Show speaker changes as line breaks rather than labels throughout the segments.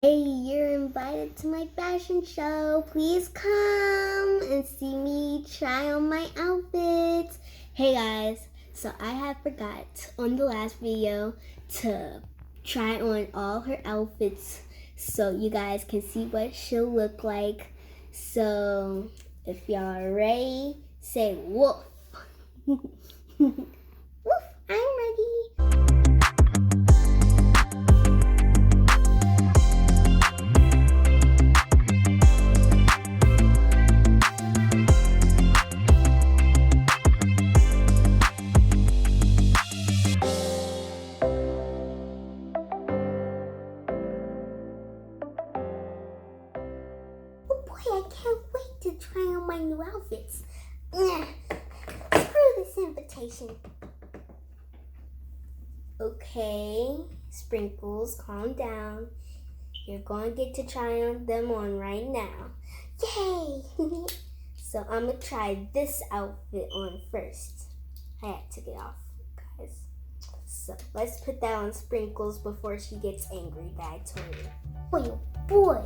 Hey, you're invited to my fashion show. Please come and see me try on my outfits. Hey guys, so I have forgot on the last video to try on all her outfits so you guys can see what she'll look like. So if y'all are ready, say woof. Woof, I'm ready. I can't wait to try on my new outfits. Screw this invitation. Okay, Sprinkles, calm down. You're going to get to try on them on right now. Yay! So I'm going to try this outfit on first. I had to get off, guys. So let's put that on Sprinkles before she gets angry that I told her. Boy, oh boy.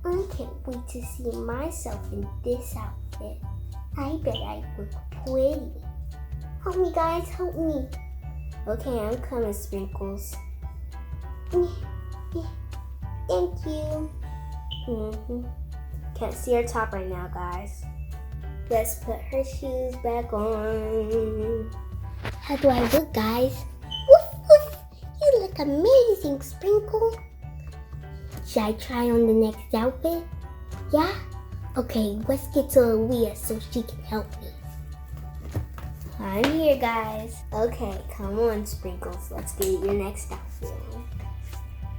I can't wait to see myself in this outfit. I bet I look pretty. Help me, guys, help me. Okay, I'm coming, Sprinkles. Thank you. Can't see her top right now, guys. Let's put her shoes back on. How do I look, guys? Woof, woof. You look amazing, Sprinkle. Should I try on the next outfit? Yeah? Okay, let's get to Aaliyah so she can help me. I'm here, guys. Okay, come on, Sprinkles. Let's get your next outfit on.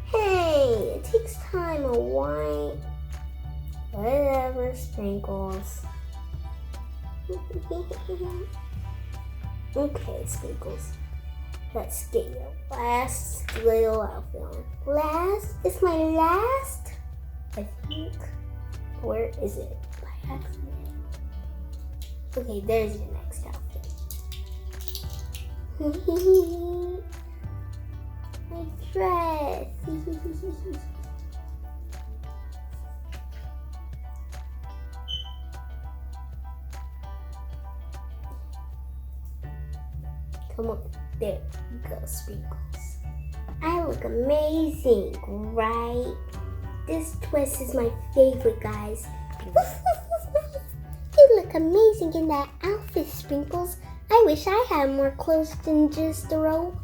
Hey, it takes time a while. Whatever, Sprinkles. Okay, Sprinkles. Let's get your last little outfit on. Last? It's my last? I think. Where is it? By accident. Okay, there's your next outfit. My dress. Come on. There you go, Sprinkles. I look amazing, right? This dress is my favorite, guys. You look amazing in that outfit, Sprinkles. I wish I had more clothes than just a robe.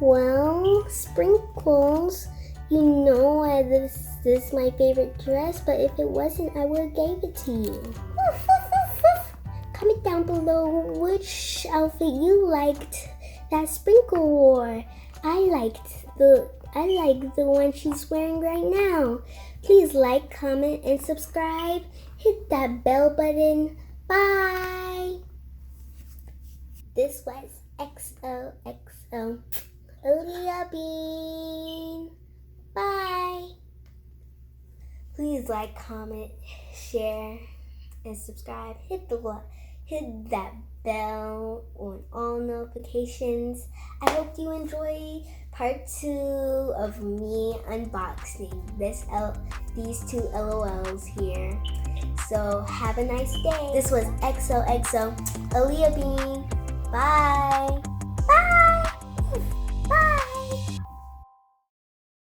Well, Sprinkles, you know this is my favorite dress, but if it wasn't, I would have gave it to you. Comment down below which outfit you liked that Sprinkle wore. I like the one she's wearing right now. Please like, comment, and subscribe. Hit that bell button. Bye. This was XOXO Aaliyah Bean. Bye. Please like, comment, share, and subscribe. Hit that bell on all notifications. I hope you enjoy part 2 of me unboxing these two LOLs here. So have a nice day. This was XOXO Aaliyah Bean. Bye.